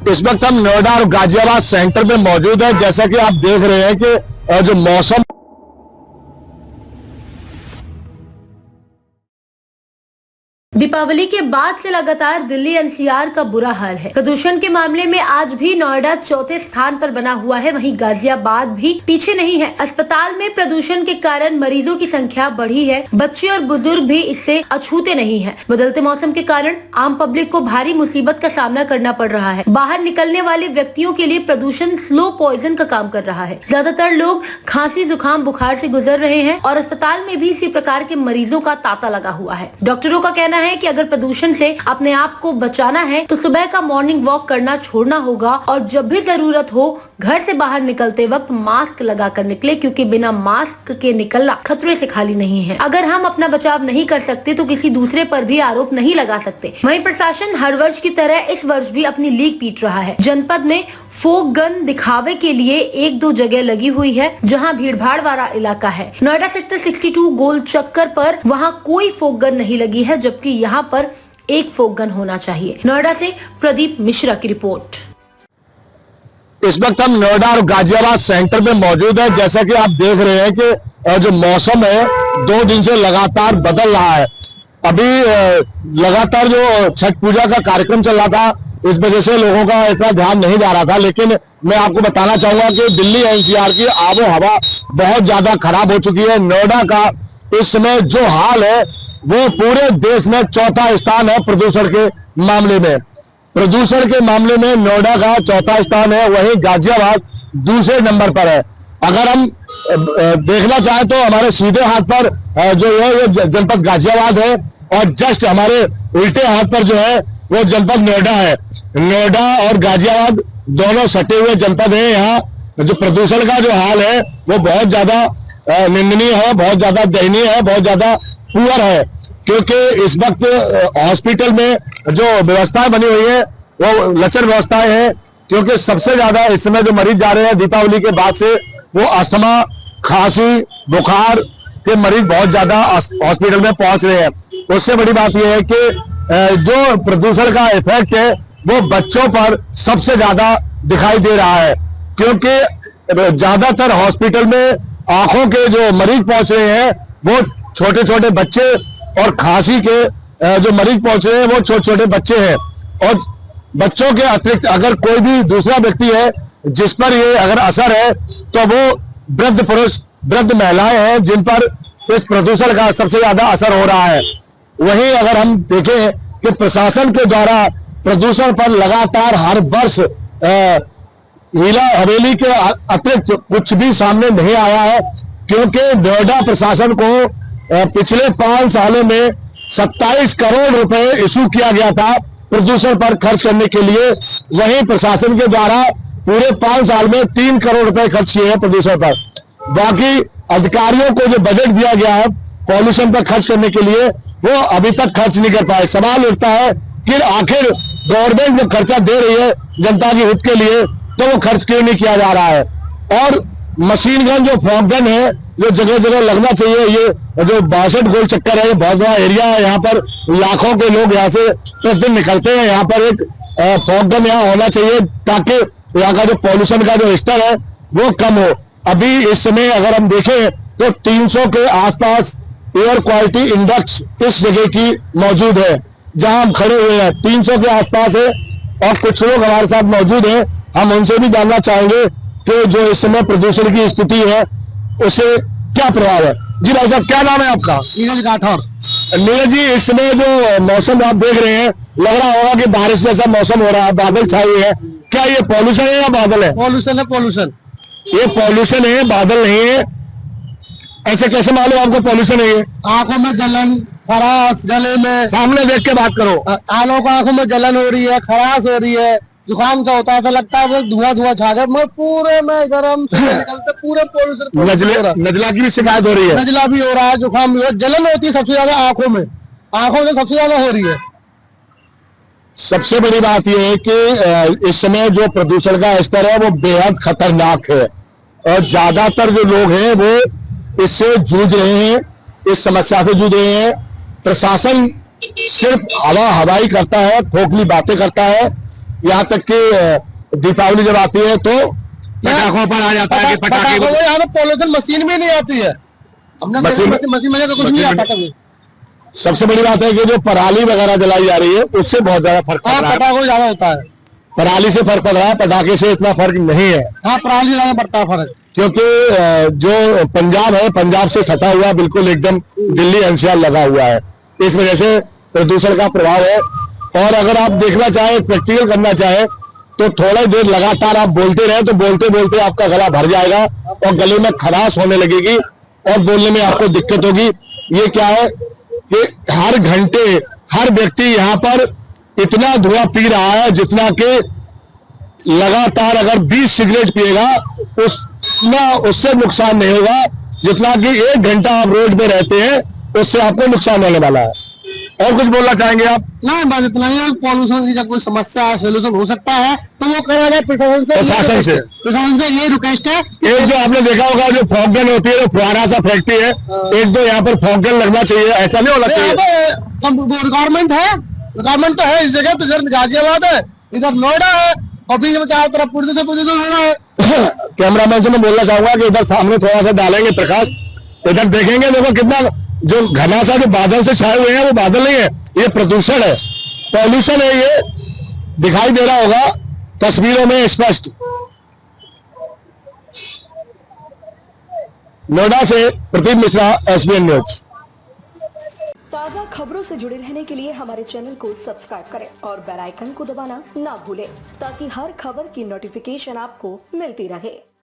इस वक्त हम नोएडा और गाजियाबाद सेंटर में मौजूद है। जैसा कि आप देख रहे हैं कि जो मौसम दीपावली के बाद से लगातार दिल्ली एनसीआर का बुरा हाल है। प्रदूषण के मामले में आज भी नोएडा चौथे स्थान पर बना हुआ है, वहीं गाजियाबाद भी पीछे नहीं है। अस्पताल में प्रदूषण के कारण मरीजों की संख्या बढ़ी है। बच्चे और बुजुर्ग भी इससे अछूते नहीं हैं। बदलते मौसम के कारण आम पब्लिक को भारी मुसीबत का सामना करना पड़ रहा है। बाहर निकलने वाले व्यक्तियों के लिए प्रदूषण स्लो पॉइजन का काम कर रहा है। ज्यादातर लोग खांसी, जुकाम, बुखार से गुजर रहे हैं और अस्पताल में भी इसी प्रकार के मरीजों का तांता लगा हुआ है। डॉक्टरों का कहना है कि अगर प्रदूषण से अपने आप को बचाना है तो सुबह का मॉर्निंग वॉक करना छोड़ना होगा और जब भी जरूरत हो घर से बाहर निकलते वक्त मास्क लगाकर निकले, क्योंकि बिना मास्क के निकलना खतरे से खाली नहीं है। अगर हम अपना बचाव नहीं कर सकते तो किसी दूसरे पर भी आरोप नहीं लगा सकते। वहीं प्रशासन हर वर्ष की तरह इस वर्ष भी अपनी लीक पीट रहा है। जनपद में फोक गन दिखावे के लिए 1-2 जगह लगी हुई है जहां भीड़भाड़ वाला इलाका है। नोएडा सेक्टर 62 गोल चक्कर पर वहां कोई फोक गन नहीं लगी है, जबकि यहां पर एक फोक गन होना चाहिए। नोएडा से प्रदीप मिश्रा की रिपोर्ट। इस वक्त हम नोएडा और गाजियाबाद सेंटर में मौजूद है। जैसा कि आप देख रहे हैं कि जो मौसम है 2 दिन से लगातार बदल रहा है। अभी लगातार जो छठ पूजा का कार्यक्रम चल रहा था, इस वजह से लोगों का इतना ध्यान नहीं जा रहा था। लेकिन मैं आपको बताना चाहूंगा कि दिल्ली एनसीआर की आबो हवा बहुत ज्यादा खराब हो चुकी है। नोएडा का इस समय जो हाल है वो पूरे देश में चौथा स्थान है प्रदूषण के मामले में। प्रदूषण के मामले में नोएडा का चौथा स्थान है, वहीं गाजियाबाद दूसरे नंबर पर है। अगर हम देखना चाहें तो हमारे सीधे हाथ पर जो है ये जनपद गाजियाबाद है और जस्ट हमारे उल्टे हाथ पर जो है वो जनपद नोएडा है। नोएडा और गाजियाबाद दोनों सटे हुए जनपद है। यहाँ जो प्रदूषण का जो हाल है वो बहुत ज्यादा निंदनीय है, बहुत ज्यादा दयनीय है, बहुत ज्यादा पुअर है। क्योंकि इस वक्त हॉस्पिटल में जो व्यवस्थाएं बनी हुई है वो लचर व्यवस्थाएं हैं। क्योंकि सबसे ज्यादा इस समय जो मरीज जा रहे हैं दीपावली के बाद से वो अस्थमा, खांसी, बुखार के मरीज बहुत ज्यादा हॉस्पिटल में पहुंच रहे हैं। उससे बड़ी बात यह है कि जो प्रदूषण का इफेक्ट है वो बच्चों पर सबसे ज्यादा दिखाई दे रहा है। क्योंकि ज्यादातर हॉस्पिटल में आंखों के जो मरीज पहुंच रहे हैं वो छोटे छोटे बच्चे और खांसी के जो मरीज पहुंच रहे हैं वो छोटे छोटे बच्चे हैं। और बच्चों के अतिरिक्त अगर कोई भी दूसरा व्यक्ति है जिस पर ये अगर असर है तो वो वृद्ध पुरुष, वृद्ध महिलाएं हैं जिन पर इस प्रदूषण का सबसे ज्यादा असर हो रहा है। वहीं अगर हम देखें कि प्रशासन के द्वारा प्रदूषण पर लगातार हर वर्ष हीला हवेली के अतिरिक्त कुछ भी सामने नहीं आया है। क्योंकि नोएडा प्रशासन को पिछले 5 सालों में 27 करोड़ रुपए इशू किया गया था प्रदूषण पर खर्च करने के लिए। वहीं प्रशासन के द्वारा पूरे 5 साल में 3 करोड़ रुपए खर्च किए हैं प्रदूषण पर। बाकी अधिकारियों को जो बजट दिया गया है पॉल्यूशन पर खर्च करने के लिए वो अभी तक खर्च नहीं कर पाए। सवाल उठता है कि आखिर गवर्नमेंट जो खर्चा दे रही है जनता के हित के लिए तो वो खर्च क्यों नहीं किया जा रहा है। और मशीन गन जो फॉग गन है जो जगह जगह लगना चाहिए। ये जो 62 गोल चक्कर है ये बहुत बड़ा एरिया है, यहाँ पर लाखों के लोग यहाँ से प्रतिदिन निकलते हैं। यहाँ पर एक फॉग गन यहाँ होना चाहिए ताकि यहाँ का जो पॉल्यूशन का जो स्तर है वो कम हो। अभी इस समय अगर हम देखें तो 300 के आसपास एयर क्वालिटी इंडेक्स इस जगह की मौजूद है जहां हम खड़े हुए हैं। 300 के आसपास है और कुछ लोग हमारे साथ मौजूद हैं। हम उनसे भी जानना चाहेंगे कि जो इस समय प्रदूषण की स्थिति है उसे क्या प्रभाव है। जी भाई साहब, क्या नाम है आपका? नीरज राठौर। नीरज जी, इस समय जो मौसम आप देख रहे हैं लग रहा होगा कि बारिश जैसा मौसम हो रहा है, बादल छाए हुए हैं। क्या ये पॉल्यूशन है या बादल है? पॉल्यूशन है, पॉल्यूशन। ये पॉल्यूशन है, बादल नहीं है। ऐसे कैसे मालूम आपको पॉल्यूशन है? ये आंखों में जलन, खराश, गले में। सामने देख के बात करो। आलों को आंखों में जलन हो रही है, खराश हो रही है, जुकाम का होता है, ऐसा लगता है वो धुआं धुआं छा गया। मैं पूरे में गरम से निकलते पूरे पॉल्यूशन। नजला की भी शिकायत हो रही है? नजला भी हो रहा है, जुकाम भी हो, जलन होती है सबसे ज्यादा आंखों में। आंखों में सबसे ज्यादा हो रही है। सबसे बड़ी बात यह है कि इस समय जो प्रदूषण का स्तर है वो बेहद खतरनाक है और ज्यादातर जो लोग हैं वो इससे जूझ रहे हैं, इस समस्या से जूझ रहे हैं। प्रशासन सिर्फ हवाई करता है, खोखली बातें करता है यहाँ तक कि दीपावली जब आती है तो पटाखों पर आ जाता है कि पटाखे यहाँ तो पॉल्यूशन मशीन में नहीं आती है, हमने मशीन में तो कुछ नहीं आता कभी। सबसे बड़ी बात है कि जो पराली वगैरह जलाई जा रही है उससे बहुत ज्यादा फर्क पड़ रहा है। पटाखों ज्यादा होता है, पराली से फर्क पड़ रहा है, पटाखे से इतना फर्क नहीं है। हाँ पराली ज्यादा पड़ता है फर्क, क्योंकि जो पंजाब है, पंजाब से सटा हुआ बिल्कुल एकदम दिल्ली एनसीआर लगा हुआ है, इस वजह से प्रदूषण का प्रभाव है। और अगर आप देखना चाहे, प्रैक्टिकल करना चाहे तो थोड़ा देर लगातार आप बोलते रहे तो बोलते बोलते आपका गला भर जाएगा और गले में खराश होने लगेगी और बोलने में आपको दिक्कत होगी। ये क्या है कि हर घंटे हर व्यक्ति यहाँ पर इतना धुआं पी रहा है जितना कि लगातार अगर 20 सिगरेट पिएगा उससे नुकसान नहीं होगा जितना कि 1 घंटा आप रोड पे रहते हैं उससे आपको नुकसान होने वाला है। और कुछ बोलना चाहेंगे आप? नहीं बस इतना ही है, पॉल्यूशन की जब कोई समस्या सोल्यूशन हो सकता है तो वो करा जाए प्रशासन से ये रिक्वेस्ट है। एक जो आपने देखा होगा जो फॉग गन होती है, जो फुहारा सा फेंकती है, एक दो यहाँ पर फॉग गन लगना चाहिए, ऐसा नहीं होना चाहिए। रिक्वायरमेंट है, रिक्वायरमेंट तो है इस जगह, तो इधर गाजियाबाद है, इधर नोएडा है और बीच में चारों तरफ प्रदूषण होना है। कैमरामैन से मैं बोलना चाहूंगा कि इधर सामने थोड़ा सा डालेंगे प्रकाश, इधर देखेंगे, देखो कितना जो घना सा जो बादल से छाए हुए हैं वो बादल नहीं है, ये प्रदूषण है, पॉल्यूशन है, ये दिखाई दे रहा होगा तस्वीरों में स्पष्ट। नोएडा से प्रदीप मिश्रा, एसबीएन न्यूज। ताज़ा खबरों से जुड़े रहने के लिए हमारे चैनल को सब्सक्राइब करें और बेल आइकन को दबाना ना भूलें ताकि हर खबर की नोटिफिकेशन आपको मिलती रहे।